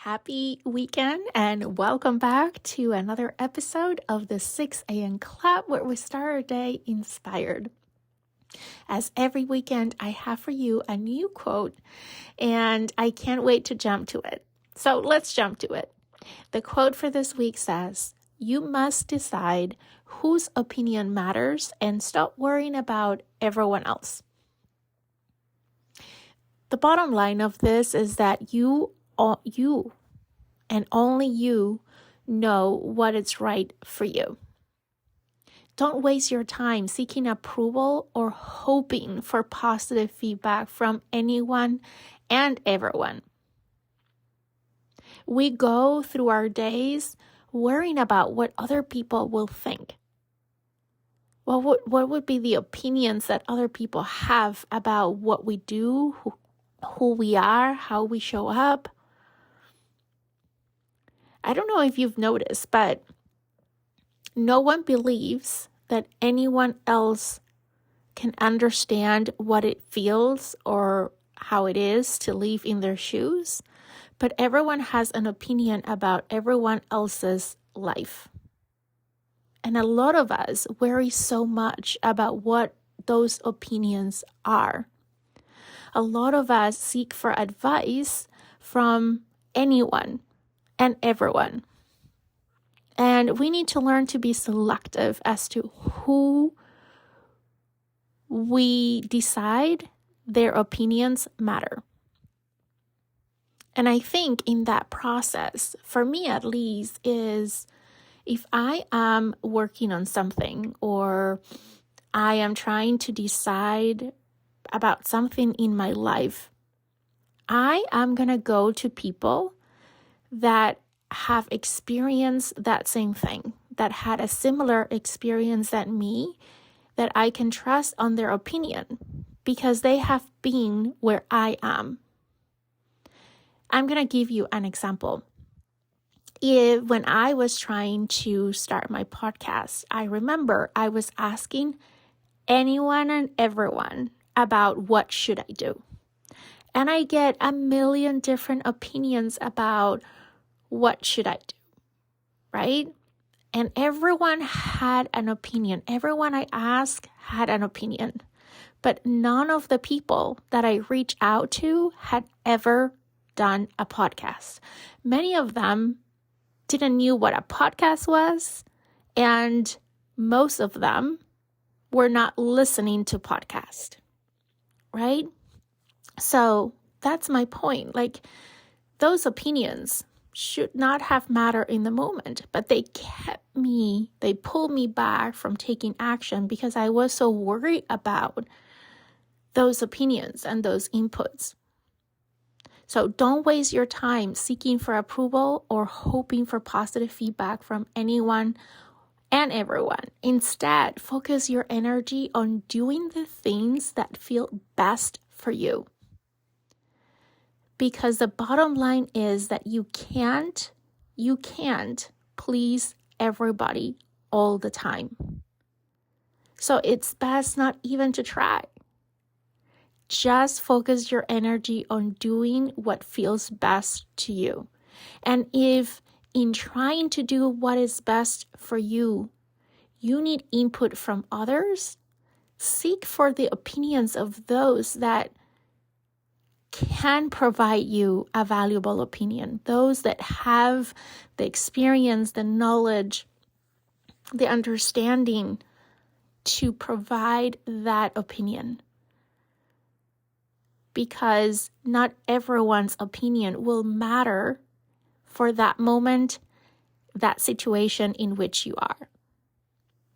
Happy weekend and welcome back to another episode of the 6 a.m. Club where we start our day inspired. As every weekend, I have for you a new quote and I can't wait to jump to it. So let's jump to it. The quote for this week says, "You must decide whose opinion matters and stop worrying about everyone else." The bottom line of this is that you and only you know what is right for you. Don't waste your time seeking approval or hoping for positive feedback from anyone and everyone. We go through our days worrying about what other people will think. What would be the opinions that other people have about what we do, who we are, how we show up? I don't know if you've noticed, but no one believes that anyone else can understand what it feels or how it is to live in their shoes, but everyone has an opinion about everyone else's life. And a lot of us worry so much about what those opinions are. A lot of us seek for advice from anyone and everyone. And we need to learn to be selective as to who we decide their opinions matter. And I think in that process, for me at least, is if I am working on something or I am trying to decide about something in my life, I am going to go to people that have experienced that same thing, that had a similar experience than me, that I can trust on their opinion because they have been where I am. I'm going to give you an example. When I was trying to start my podcast, I remember I was asking anyone and everyone about what should I do. And I get a million different opinions about what should I do, right? And everyone had an opinion. Everyone I asked had an opinion. But none of the people that I reached out to had ever done a podcast. Many of them didn't know what a podcast was, and most of them were not listening to podcasts, right? So that's my point. Like, those opinions should not have mattered in the moment, but they pulled me back from taking action because I was so worried about those opinions and those inputs. So don't waste your time seeking for approval or hoping for positive feedback from anyone and everyone. Instead, focus your energy on doing the things that feel best for you. Because the bottom line is that you can't please everybody all the time. So it's best not even to try. Just focus your energy on doing what feels best to you. And if in trying to do what is best for you, you need input from others, seek for the opinions of those that can provide you a valuable opinion, those that have the experience, the knowledge, the understanding to provide that opinion. Because not everyone's opinion will matter for that moment, that situation in which you are.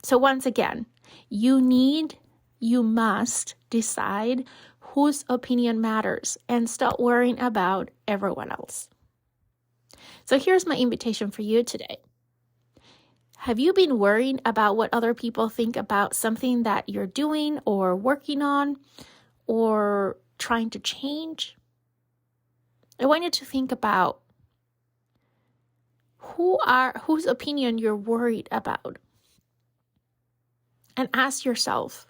So once again, you must decide whose opinion matters and stop worrying about everyone else. So here's my invitation for you today. Have you been worrying about what other people think about something that you're doing or working on or trying to change? I want you to think about whose opinion you're worried about. And ask yourself,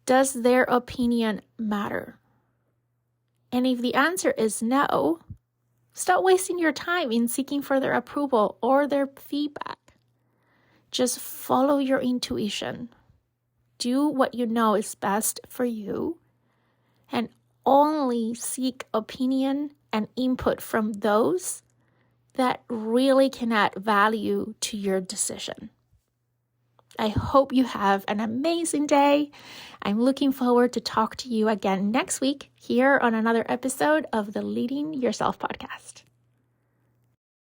does their opinion matter? And if the answer is no, Stop wasting your time in seeking for their approval or their feedback. Just follow your intuition. Do what you know is best for you, and only seek opinion and input from those that really can add value to your decision. I hope you have an amazing day. I'm looking forward to talk to you again next week here on another episode of the Leading Yourself podcast.